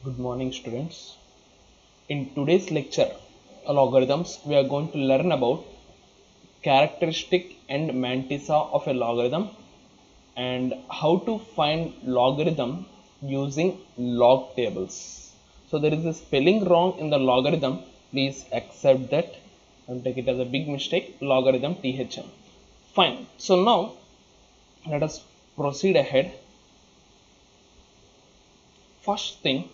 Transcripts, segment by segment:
Good morning, students. In today's lecture, logarithms, we are going to learn about characteristic and mantissa of a logarithm and how to find logarithm using log tables. So there is a spelling wrong in the logarithm. Please accept that and take it as a big mistake. Logarithm THM. Fine. So now let us proceed ahead. First thing,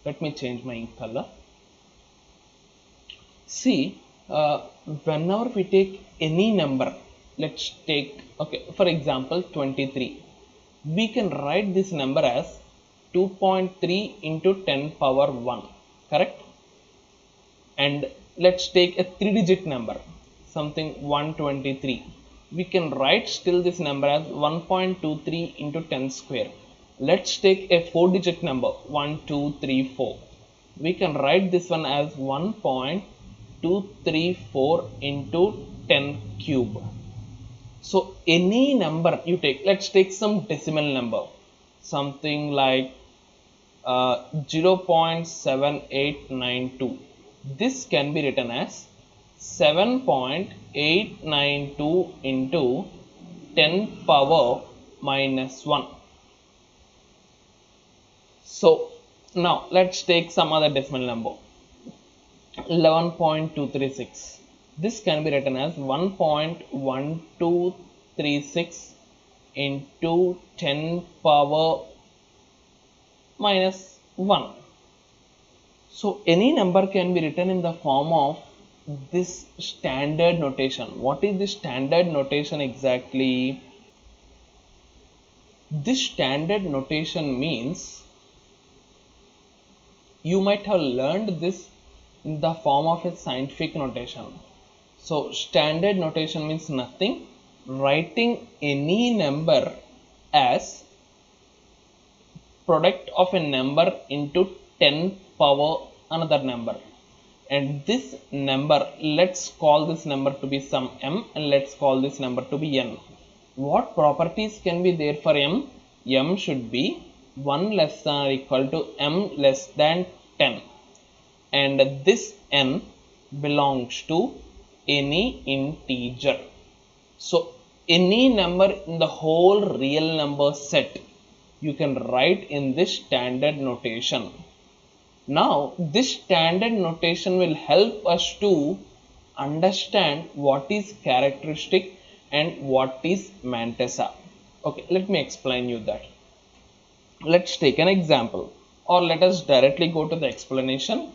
let me change my ink color. See, whenever we take any number, let's take, okay, for example, 23. We can write this number as 2.3 into 10 power 1, correct? And let's take a 3-digit number, something 123. We can write still this number as 1.23 into 10 square. Let's take a 4-digit number, 1234. We can write this one as 1.234 into 10 cube. So any number you take, let's take some decimal number, something like 0.7892. This can be written as 7.892 into 10 power minus 1. So now let's take some other decimal number, 11.236. This can be written as 1.1236 into 10 power minus 1. So any number can be written in the form of this standard notation. What is the standard notation exactly? This standard notation means you might have learned this in the form of a scientific notation. So standard notation means nothing, writing any number as product of a number into 10 power another number, and this number, let's call this number to be some m and let's call this number to be n. What properties can be there for m? M should be 1 less than or equal to m less than 10, and this n belongs to any integer. So any number in the whole real number set you can write in this standard notation. Now this standard notation will help us to understand what is characteristic and what is mantissa. Okay, let me explain you that. Let's take an example, or let us directly go to the explanation.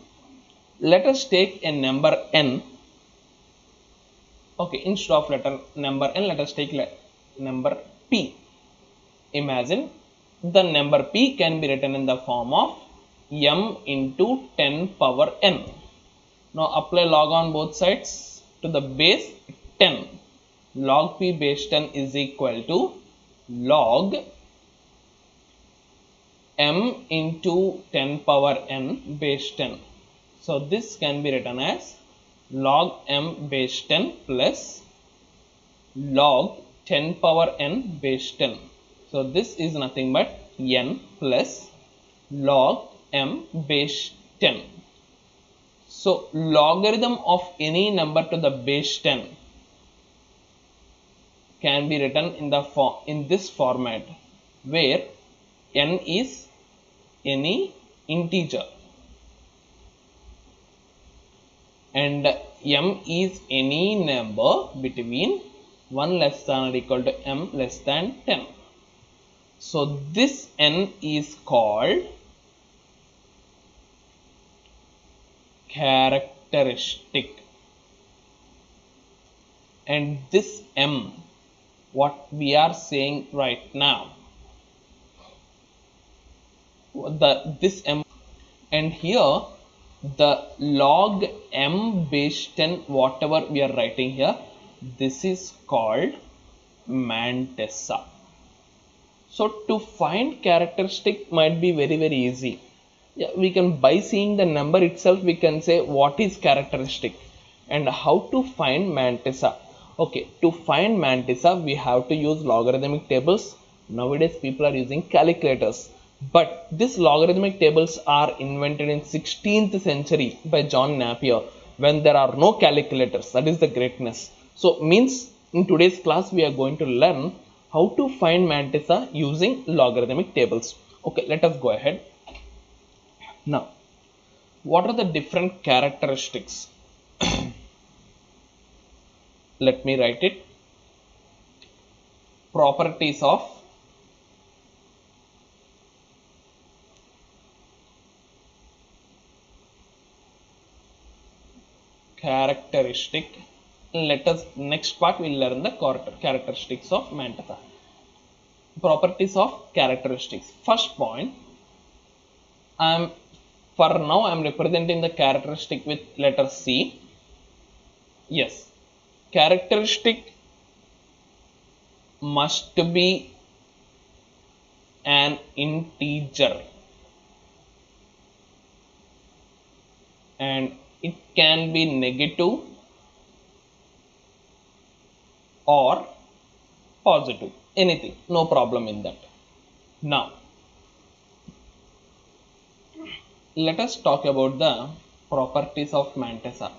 Let us take a number n. Okay, instead of letter number n, let us take number p. Imagine the number p can be written in the form of m into 10 power n. Now apply log on both sides to the base 10. Log p base 10 is equal to log m into 10 power n base 10. So this can be written as log m base 10 plus log 10 power n base 10. So this is nothing but n plus log m base 10. So logarithm of any number to the base 10 can be written in this format, where n is any integer and m is any number between 1 less than or equal to m less than 10. So this n is called characteristic, and this m, what we are saying right now, this m, and here the log m base 10, whatever we are writing here, this is called mantissa. So to find characteristic might be very easy. Yeah, we can, by seeing the number itself, we can say what is characteristic and how to find mantissa. Okay, to find mantissa we have to use logarithmic tables. Nowadays people are using calculators, but these logarithmic tables are invented in 16th century by John Napier when there are no calculators. That is the greatness. So means in today's class we are going to learn how to find mantissa using logarithmic tables. Okay, let us go ahead. Now, what are the different characteristics? Let me write it. Properties of characteristic. Let us, next part we'll learn the characteristics of mantissa. Properties of characteristics. First point, I'm for now I'm representing the characteristic with letter C. Yes, characteristic must be an integer and it can be negative or positive, anything, no problem in that. Now let us talk about the properties of mantissa.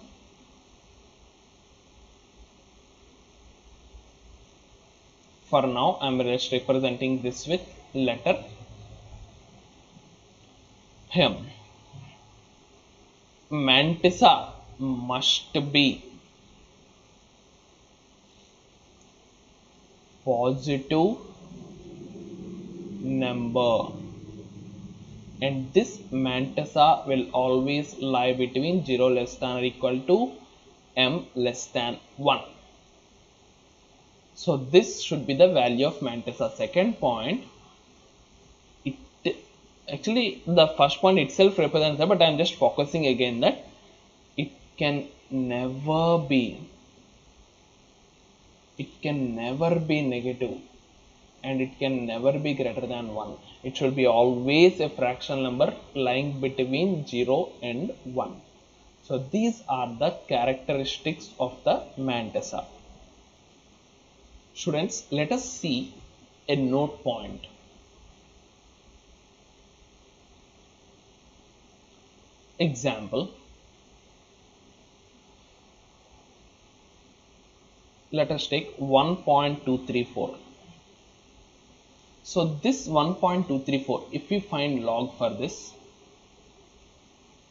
For now I am just representing this with letter M. Mantissa must be positive number, and this mantissa will always lie between 0 less than or equal to m less than 1. So this should be the value of mantissa. Second point, it actually the first point itself represents that, but I am just focusing again that it can never be negative and it can never be greater than 1. It should be always a fractional number lying between 0 and 1. So these are the characteristics of the mantissa. Students, let us see a note point. Example, let us take 1.234. So this 1.234, if we find log for this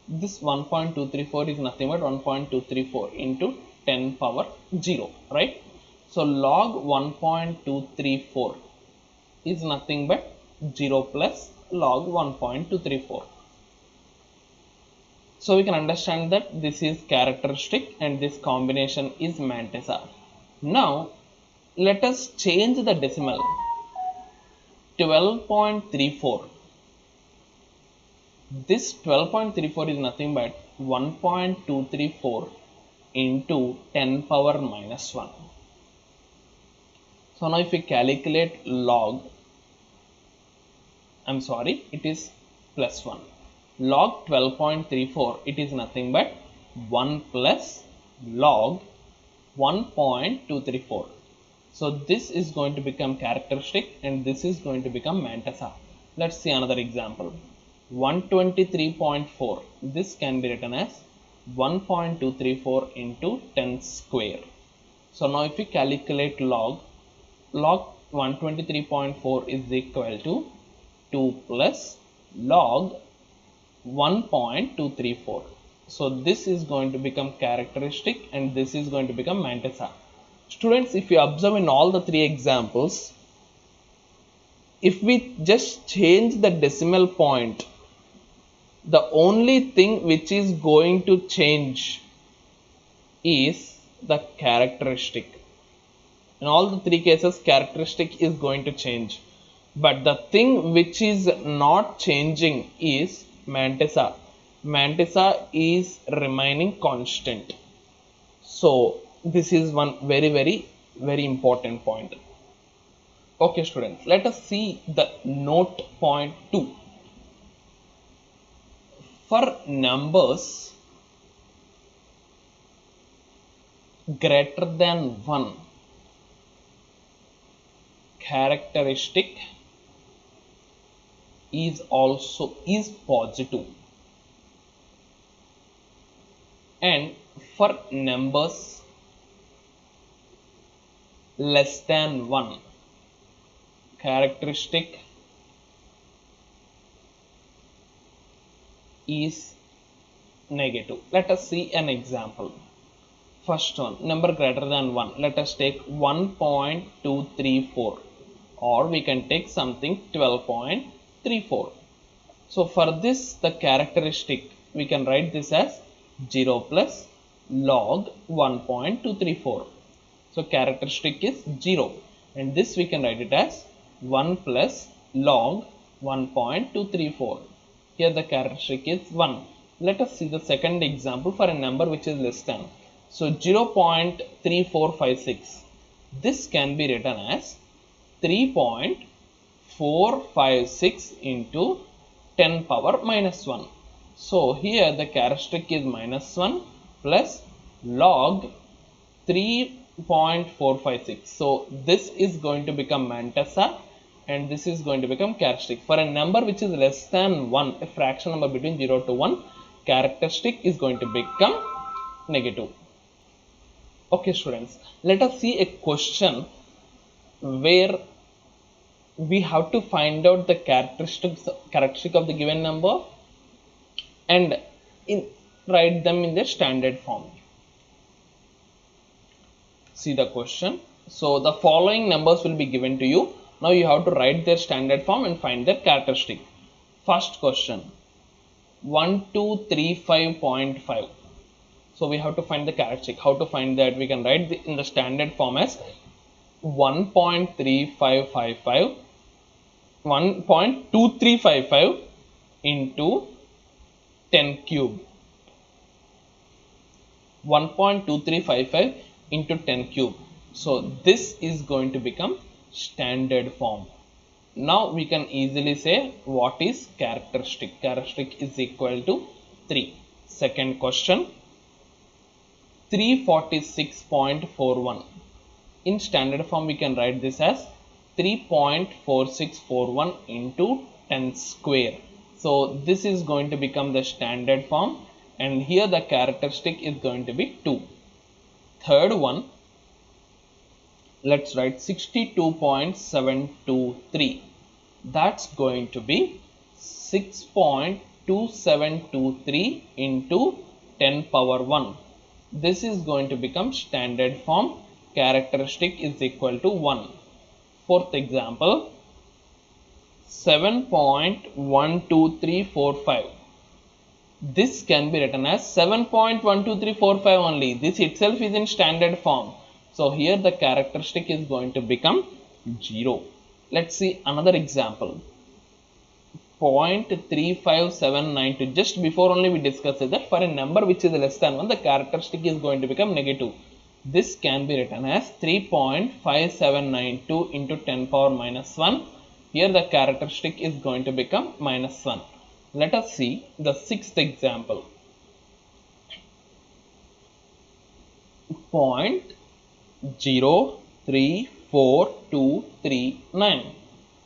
1.234 is nothing but 1.234 into 10 power 0, right? So log 1.234 is nothing but 0 plus log 1.234. So we can understand that this is characteristic and this combination is mantissa. Now let us change the decimal. 12.34. This 12.34 is nothing but 1.234 into 10 power minus 1. So now if we calculate log, it is plus 1. Log 12.34, it is nothing but 1 plus log 1.234. So this is going to become characteristic and this is going to become mantissa. Let's see another example. 123.4. This can be written as 1.234 into 10 square. So now if we calculate log 123.4 is equal to 2 plus log 1.234. So this is going to become characteristic and this is going to become mantissa. Students, if you observe in all the three examples, if we just change the decimal point, the only thing which is going to change is the characteristic. In all the three cases, characteristic is going to change, but the thing which is not changing is mantissa. Mantissa is remaining constant. So this is one very important point. Okay students, let us see the note point 2. For numbers greater than 1, characteristic is positive, and for numbers less than 1, characteristic is negative. Let us see an example. First one, number greater than 1. Let us take 1.234, or we can take something 12.34. So for this, the characteristic, we can write this as 0 plus log 1.234. So characteristic is 0, and this we can write it as 1 plus log 1.234. Here the characteristic is 1. Let us see the second example for a number which is less than. So 0.3456. This can be written as 3.456 into 10 power minus 1. So here the characteristic is minus 1 plus log 3.456. So this is going to become mantissa, and this is going to become characteristic. For a number which is less than 1, a fraction number between 0 to 1, characteristic is going to become negative. Okay students, let us see a question where we have to find out the characteristic of the given number and write them in the standard form. See the question. So the following numbers will be given to you. Now you have to write their standard form and find their characteristic. First question, 1235.5. So we have to find the characteristic. How to find that? We can write in the standard form as 1.3555 1.2355 into 10 cube. 1.2355 into 10 cube. So this is going to become standard form. Now we can easily say what is characteristic. Characteristic is equal to 3. Second question, 346.41. In standard form we can write this as 3.4641 into 10 square. So this is going to become the standard form, and here the characteristic is going to be 2. Third one, let's write 62.723. That's going to be 6.2723 into 10 power 1. This is going to become standard form. Characteristic is equal to 1. Fourth example, 7.12345. This can be written as 7.12345 only. This itself is in standard form. So here the characteristic is going to become 0. Let's see another example. 0.35792. Just before only we discussed that for a number which is less than 1, the characteristic is going to become negative. This can be written as 3.5792 into 10 power minus 1. Here the characteristic is going to become minus 1. Let us see the sixth example. 0.03429.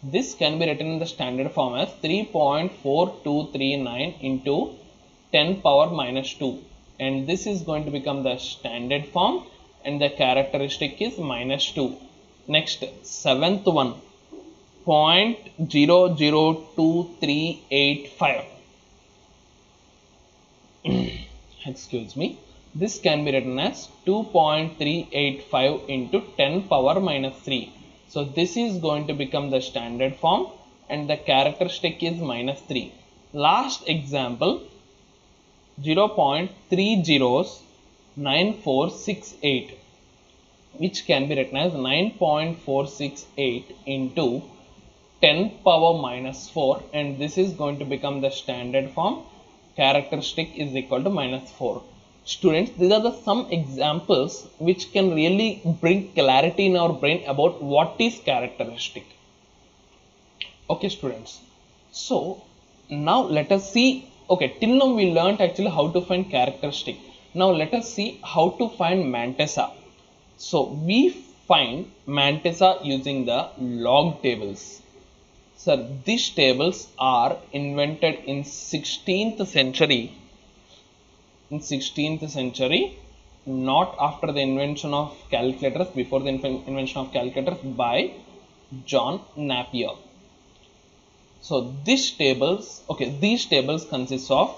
This can be written in the standard form as 3.4239 into 10 power minus 2. And this is going to become the standard form, and the characteristic is minus 2. Next, seventh one, 0.002385. Excuse me. This can be written as 2.385 into 10 power minus 3. So this is going to become the standard form, and the characteristic is minus 3. Last example, 0.309468, which can be written as 9.468 into 10 power minus 4, and this is going to become the standard form. Characteristic is equal to minus 4. Students, these are the some examples which can really bring clarity in our brain about what is characteristic. Okay students, so now let us see. Okay, till now we learned actually how to find characteristic. Now let us see how to find mantissa. So we find mantissa using the log tables. Sir, these tables are invented in 16th century. In 16th century, not after the invention of calculators, before the invention of calculators by John Napier. So these tables consist of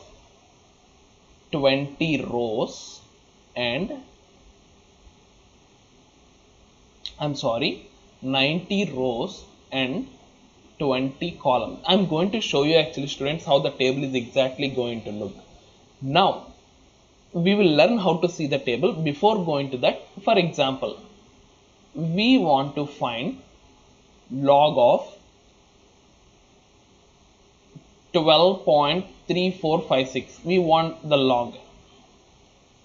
20 rows and 90 rows and 20 columns. I'm going to show you actually, students, how the table is exactly going to look. Now we will learn how to see the table. Before going to that, for example, we want to find log of 12.3456. We want the log.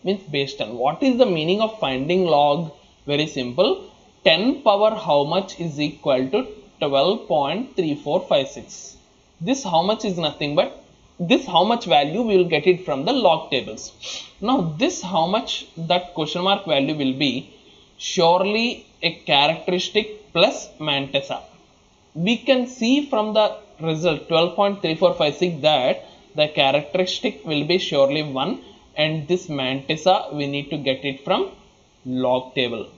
Means based on what is the meaning of finding log? Very simple. 10 power how much is equal to 12.3456. This how much is nothing but this how much value we will get it from the log tables. Now this how much, that question mark value will be surely a characteristic plus mantissa. We can see from the result 12.3456 that the characteristic will be surely 1, and this mantissa we need to get it from log table.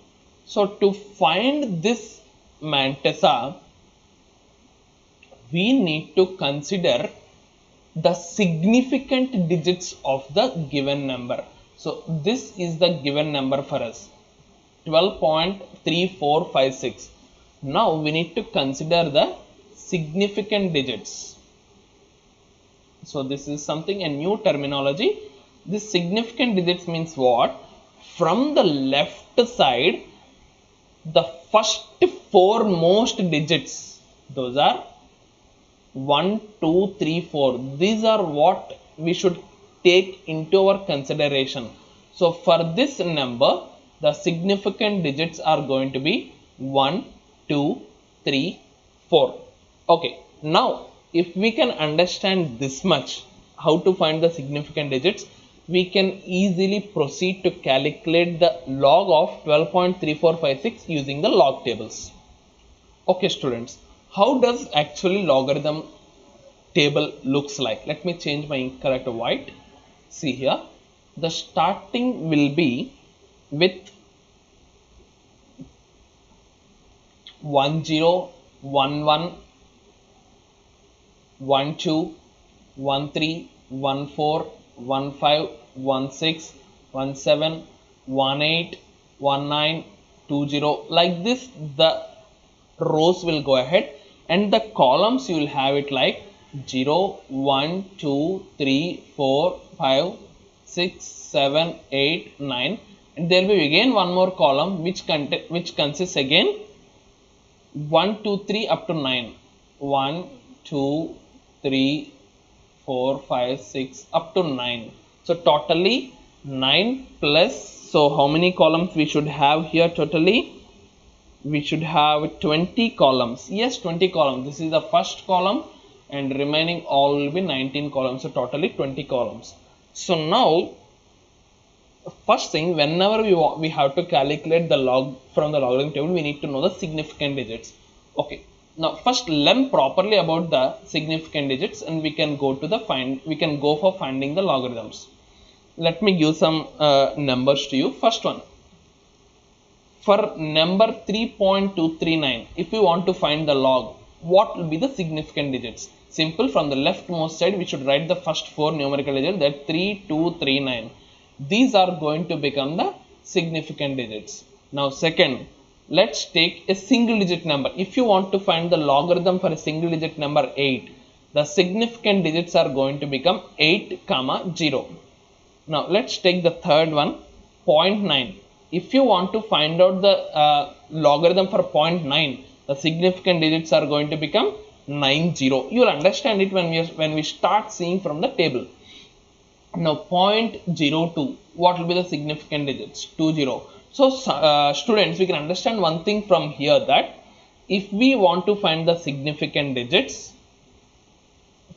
So to find this mantissa, we need to consider the significant digits of the given number. So this is the given number for us, 12.3456. Now we need to consider the significant digits. So this is something, a new terminology. This significant digits means what? From the left side, the first 4 most digits, those are 1, 2, 3, 4. These are what we should take into our consideration. So for this number, the significant digits are going to be 1, 2, 3, 4. Okay, now if we can understand this much, how to find the significant digits, we can easily proceed to calculate the log of 12.3456 using the log tables. Okay students, how does actually logarithm table looks like? Let me change my color to white. See here, the starting will be with 10, 11, 12, 13, 14, 15, 16, 17, 18, 19, 20. Like this the rows will go ahead, and the columns you will have it like 0, 1, 2, 3, 4, 5, 6, 7, 8, 9, and there will be again one more column which consists again 1, 2, 3 up to 9. 1, 2, 3, 4, 5, 6 up to 9. So totally 9 plus, so how many columns we should have here totally? We should have 20 columns. Yes, 20 columns. This is the first column and remaining all will be 19 columns. So totally 20 columns. So now first thing, whenever we have to calculate the log from the logarithm table, we need to know the significant digits. Okay, now first learn properly about the significant digits, and we can go for finding the logarithms. Let me give some numbers to you. First one, for number 3.239, if we want to find the log, what will be the significant digits? Simple, from the leftmost side we should write the first 4 numerical digits, that 3239. These are going to become the significant digits. Now second, let's take a single digit number. If you want to find the logarithm for a single digit number 8, the significant digits are going to become 8, 0. Now let's take the third one, 0.9. If you want to find out the logarithm for 0.9, the significant digits are going to become 90. You will understand it when we start seeing from the table. Now 0.02, what will be the significant digits? 20. So students, we can understand one thing from here, that if we want to find the significant digits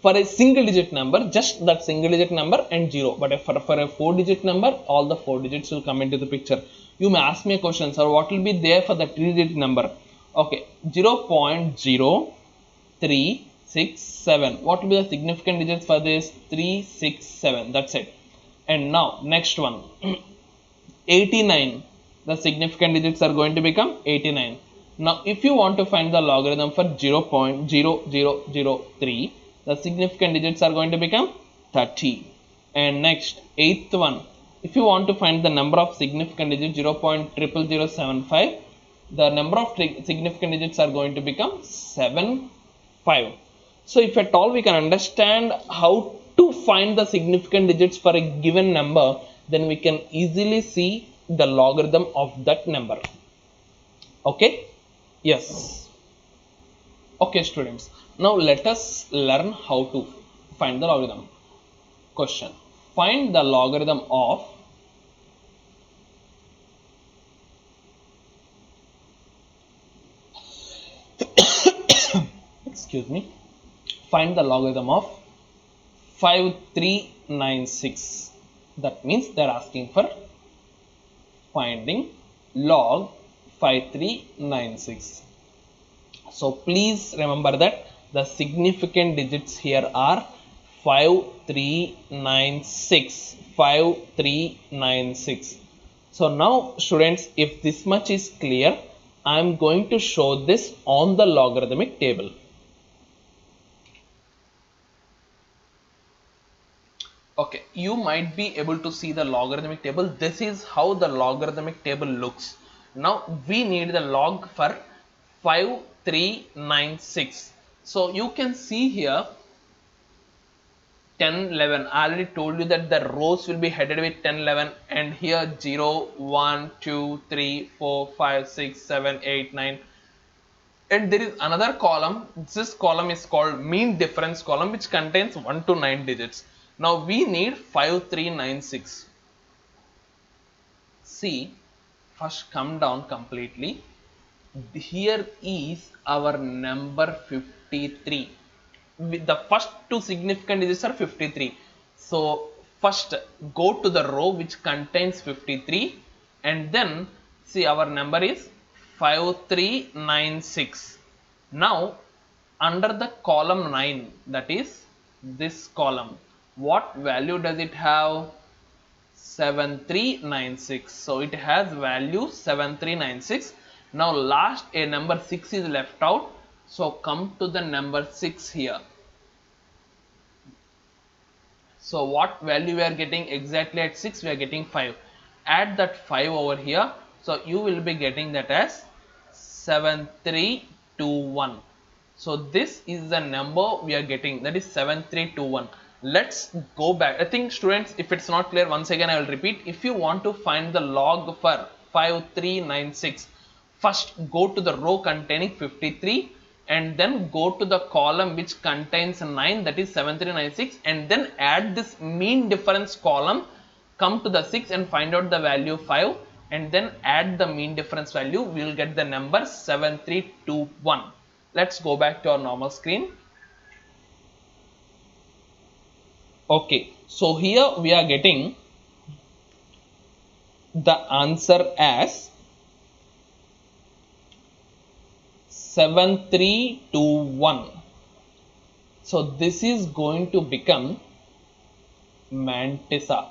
for a single digit number, just that single digit number and 0, but for a 4 digit number, all the 4 digits will come into the picture. You may ask me a question, sir, what will be there for the 3-digit number? Okay, 0.0367. What will be the significant digits for this? 367. That's it. And now next one, 89. The significant digits are going to become 89. Now if you want to find the logarithm for 0.0003, the significant digits are going to become 30. And next, eighth one, if you want to find the number of significant digits 0.00075, the number of significant digits are going to become 75. So if at all we can understand how to find the significant digits for a given number, then we can easily see the logarithm of that number. Okay, yes. Okay students, now let us learn how to find the logarithm. Question: find the logarithm of excuse me, find the logarithm of 5396. That means they are asking for finding log 5396. So please remember that the significant digits here are 5396. 5396. So now students, if this much is clear, I am going to show this on the logarithmic table. Okay, you might be able to see the logarithmic table. This is how the logarithmic table looks. Now we need the log for 5396. So you can see here 10 11. I already told you that the rows will be headed with 10 11, and here 0 1 2 3 4 5 6 7 8 9, and there is another column. This column is called mean difference column, which contains 1 to 9 digits. Now we need 5396. See, first come down completely. Here is our number 53. The first two significant digits are 53. So first go to the row which contains 53, and then see our number is 5396. Now under the column 9, that is this column, what value does it have? 7396. So it has value 7396. Now last a number 6 is left out, so come to the number 6 here. So what value we are getting exactly at 6? We are getting 5. Add that 5 over here, so you will be getting that as 7321. So this is the number we are getting, that is 7321. Let's go back. I think students, if it's not clear, once again I will repeat. If you want to find the log for 5396, first go to the row containing 53, and then go to the column which contains 9, that is 7396, and then add this mean difference column, come to the 6 and find out the value 5, and then add the mean difference value. We will get the number 7321. Let's go back to our normal screen. Okay, so here we are getting the answer as 7321. So this is going to become mantissa.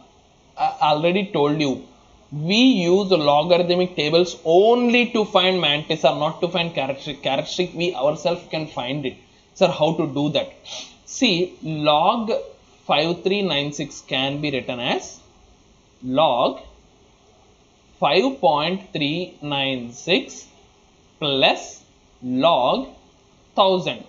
I already told you, we use logarithmic tables only to find mantissa, not to find characteristic. Characteristic we ourselves can find it. Sir, how to do that? See, log 5396 can be written as log 5.396 plus log 1000.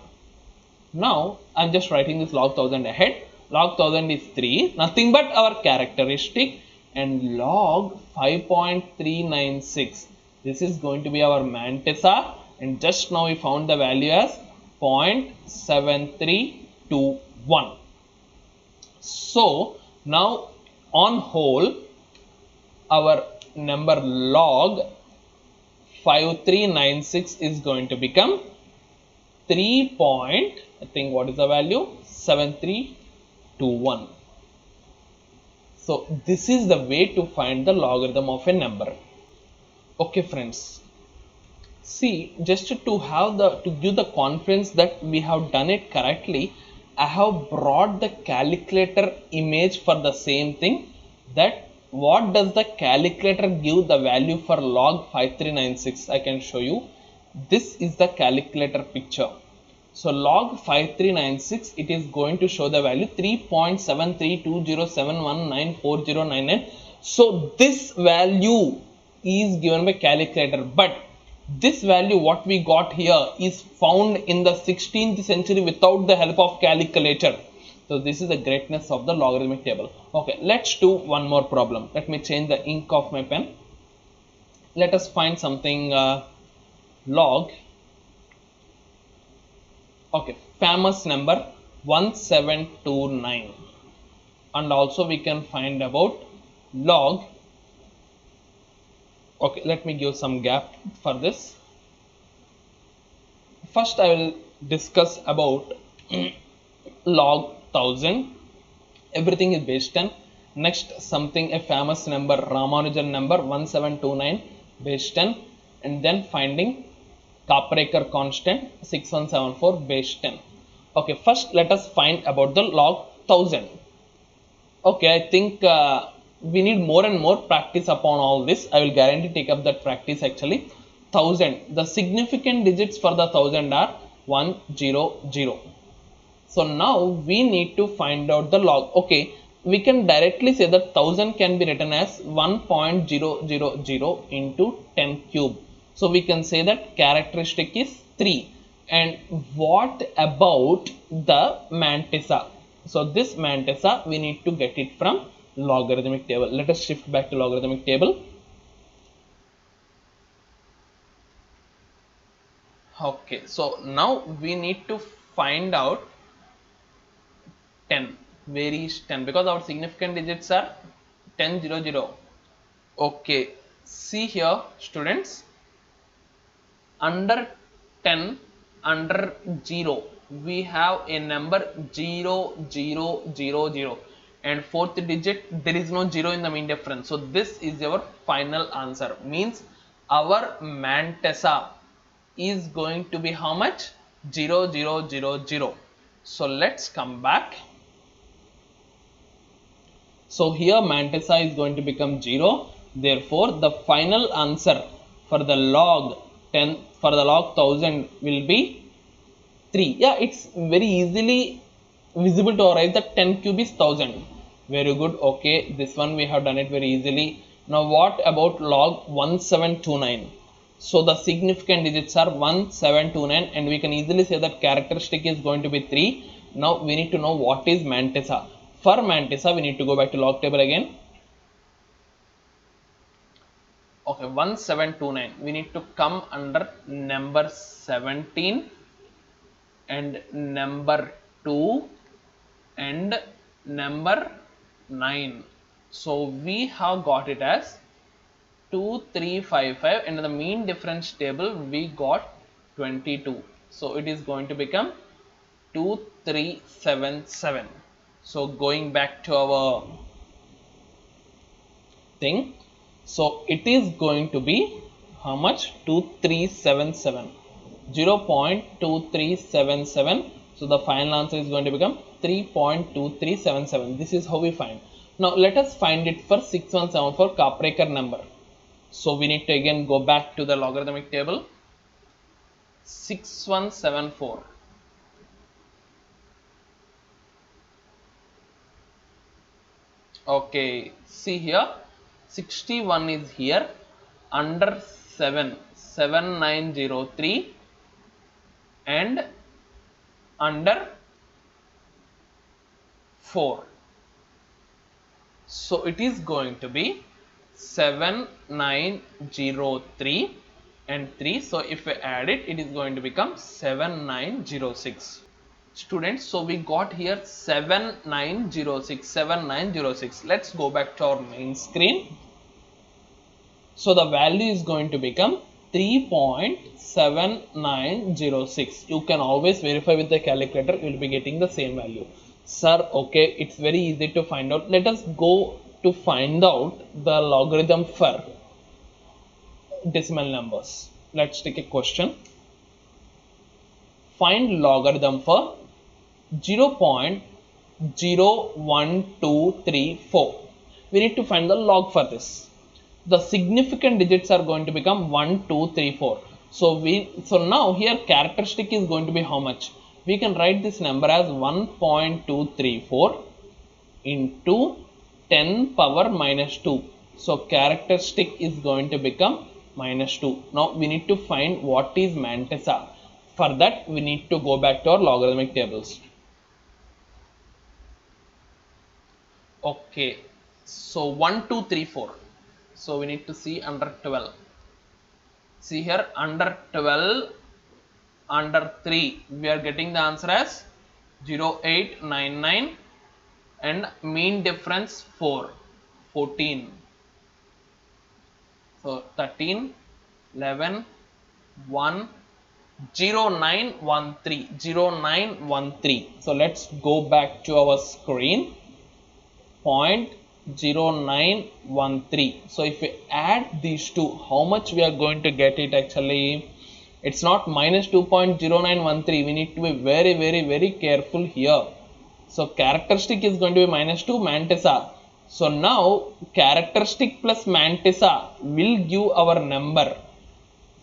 Now I'm just writing this log 1000 ahead. Log 1000 is 3, nothing but our characteristic, and log 5.396, this is going to be our mantissa, and just now we found the value as 0.7321. So now on whole, our number log 5396 is going to become 3. I think what is the value? 7321. So this is the way to find the logarithm of a number. Okay friends, see, just to give the confidence that we have done it correctly, I have brought the calculator image for the same thing. That what does the calculator give the value for log 5396? I can show you. This is the calculator picture. So log 5396, it is going to show the value 3.7320719409. So this value is given by calculator, but this value what we got here is found in the 16th century without the help of calculator. So this is the greatness of the logarithmic table. Okay, let's do one more problem. Let me change the ink of my pen. Let us find something log. Okay, famous number 1729, and also we can find about log. Okay, let me give some gap for this. First I will discuss about log 1000. Everything is based on. Next something a famous number, Ramanujan number 1729 based on, and then finding Kapraker constant 6174 base 10. Okay, first let us find about the log 1000. Okay, I think we need more and more practice upon all this. I will guarantee take up that practice actually. 1000, the significant digits for the 1000 are 100. So now we need to find out the log. Okay, we can directly say that 1000 can be written as 1.000 into 10 cube. So we can say that characteristic is 3. And what about the mantissa? So this mantissa we need to get it from logarithmic table. Let us shift back to logarithmic table. Okay, so now we need to find out 10. Where is 10? Because our significant digits are 1000. Okay, see here students, under 10, under 0 we have a number 0000, and fourth digit there is no 0 in the mean difference. So this is our final answer, means our mantissa is going to be how much? 0000. So let's come back. So here mantissa is going to become 0. Therefore, the final answer for the log 10, for the log 1000 will be 3. Yeah, it's very easily visible to arrive that 10 cube is 1000. Very good. Okay, this one we have done it very easily. Now what about log 1729? So the significant digits are 1729, and we can easily say that characteristic is going to be 3. Now we need to know what is mantissa. For mantissa we need to go back to log table again. Okay, 1729, we need to come under number 17 and number 2 and number 9. So we have got it as 2355, and in the mean difference table we got 22. So it is going to become 2377. So going back to our thing, so it is going to be how much? 2377, 0.2377. So the final answer is going to become 3.2377. This is how we find. Now let us find it for 6174 Kapraker number. So we need to again go back to the logarithmic table. 6174. Okay, see here, 61 is here, under 7, 7903, and under 4. So it is going to be 7903 and 3. So if we add it, it is going to become 7906. Students, so we got here 7906. Let's go back to our main screen. So the value is going to become 3.7906. You can always verify with the calculator, you will be getting the same value. Sir, okay, it's very easy to find out. Let us go to find out the logarithm for decimal numbers. Let's take a question. Find logarithm for 0.01234. We need to find the log for this. The significant digits are going to become 1, 2, 3, 4. So now here characteristic is going to be how much? We can write this number as 1.234 into 10 power minus 2. So characteristic is going to become minus 2. Now we need to find what is mantissa. For that we need to go back to our logarithmic tables. Okay, so 1, 2, 3, 4. So we need to see under 12. See here, under 12, under 3, we are getting the answer as 0899 and mean difference 4, 14. So 13, 11, 1, 0913, 0913. So let's go back to our screen. 0.0913. So if we add these two, how much we are going to get it actually? It's not minus 2.0913. We need to be very careful here. So characteristic is going to be minus 2, mantissa. So now characteristic plus mantissa will give our number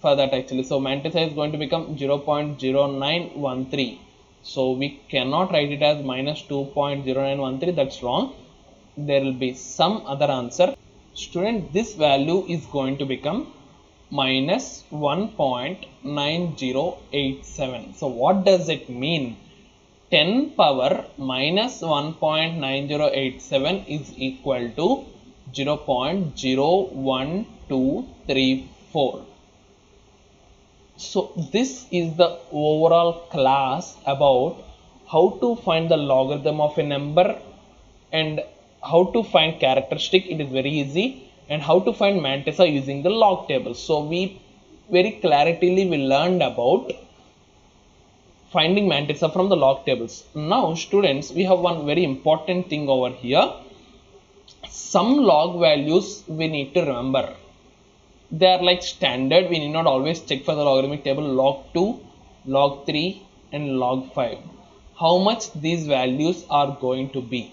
for that actually. So mantissa is going to become 0.0913. So we cannot write it as minus 2.0913. That's wrong. There will be some other answer. Student, this value is going to become minus 1.9087. So what does it mean? 10 power minus 1.9087 is equal to 0.01234. So this is the overall class about how to find the logarithm of a number and how to find characteristic. It is very easy, and how to find mantissa using the log table. So we very clarity we learned about finding mantissa from the log tables. Now students, we have one very important thing over here. Some log values we need to remember. They are like standard. We need not always check for the logarithmic table. Log 2, log 3 and log 5. How much these values are going to be?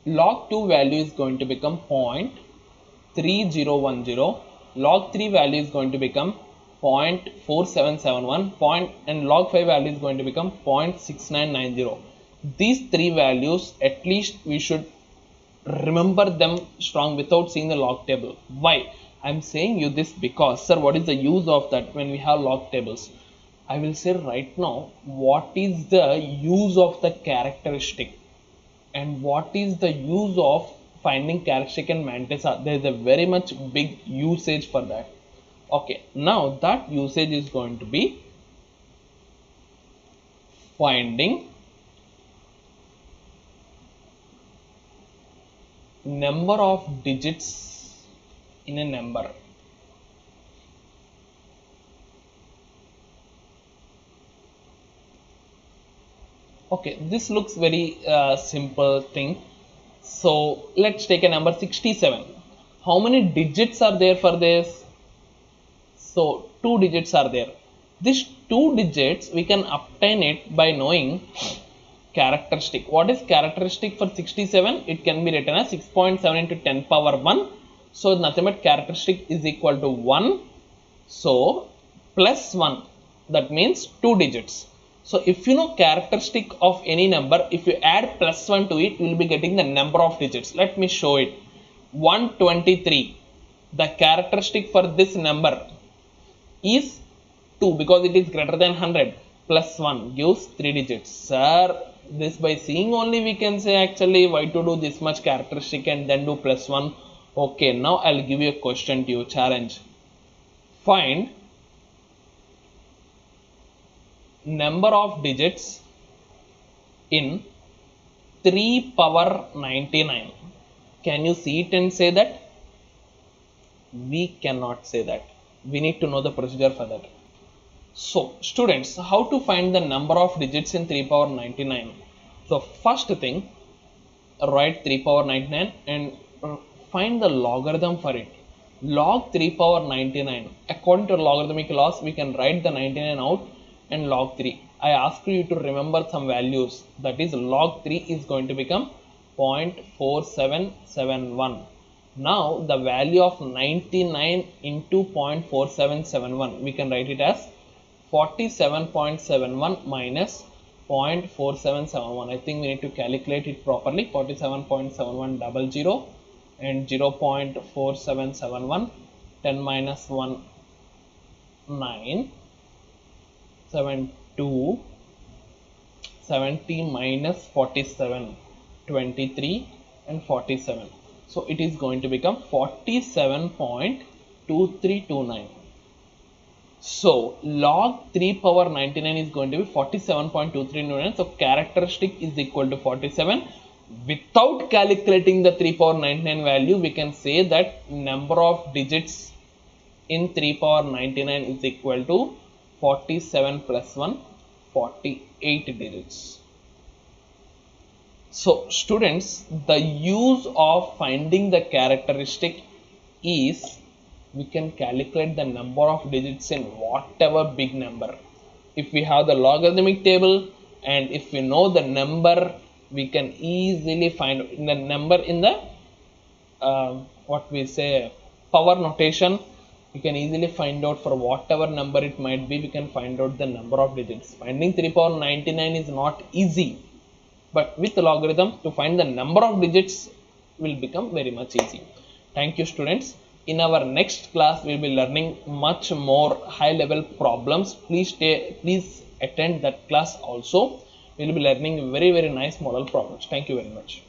Log 2 value is going to become 0.3010. Log 3 value is going to become 0.4771 and log 5 value is going to become 0.6990. These three values, at least we should remember them strong without seeing the log table. Why? I am saying you this because, sir, what is the use of that when we have log tables? I will say right now, what is the use of the characteristic and what is the use of finding characteristic and mantissa? There is a very much big usage for that. Okay, now that usage is going to be finding number of digits in a number. Okay, this looks very simple thing. So let's take a number 67. How many digits are there for this? So 2 digits are there. These 2 digits we can obtain it by knowing characteristic. What is characteristic for 67? It can be written as 6.7 into 10 power 1. So nothing but characteristic is equal to 1. So plus 1, that means 2 digits. So if you know characteristic of any number, if you add plus 1 to it, you will be getting the number of digits. Let me show it. 123. The characteristic for this number is 2 because it is greater than 100. Plus 1 gives 3 digits. Sir, this by seeing only we can say actually why to do this much characteristic and then do plus 1. Okay, now I'll give you a question to you, challenge. Find number of digits in 3 power 99. Can you see it and say that? We cannot say that. We need to know the procedure for that. So students, how to find the number of digits in 3 power 99? So first thing, write 3 power 99 and find the logarithm for it. Log 3 power 99. According to logarithmic laws, we can write the 99 out and log 3. I ask you to remember some values. That is, log 3 is going to become 0.4771. Now the value of 99 into 0.4771, we can write it as 47.71 minus 0.4771. I think we need to calculate it properly. 47.7100 and 0.4771. 10 minus 1, 9. 72. 70 minus 47, 23 and 47. So it is going to become 47.2329. So log 3 power 99 is going to be 47.2329. So characteristic is equal to 47. Without calculating the 3 power 99 value, we can say that number of digits in 3 power 99 is equal to 47 plus 1, 48 digits. So students, the use of finding the characteristic is we can calculate the number of digits in whatever big number. If we have the logarithmic table and if we know the number, we can easily find the number in the what we say power notation. We can easily find out for whatever number it might be, we can find out the number of digits. Finding 3 power 99 is not easy, but with the logarithm to find the number of digits will become very much easy. Thank you students. In our next class we will be learning much more high level problems. Please attend that class also. We will be learning very nice model problems. Thank you very much.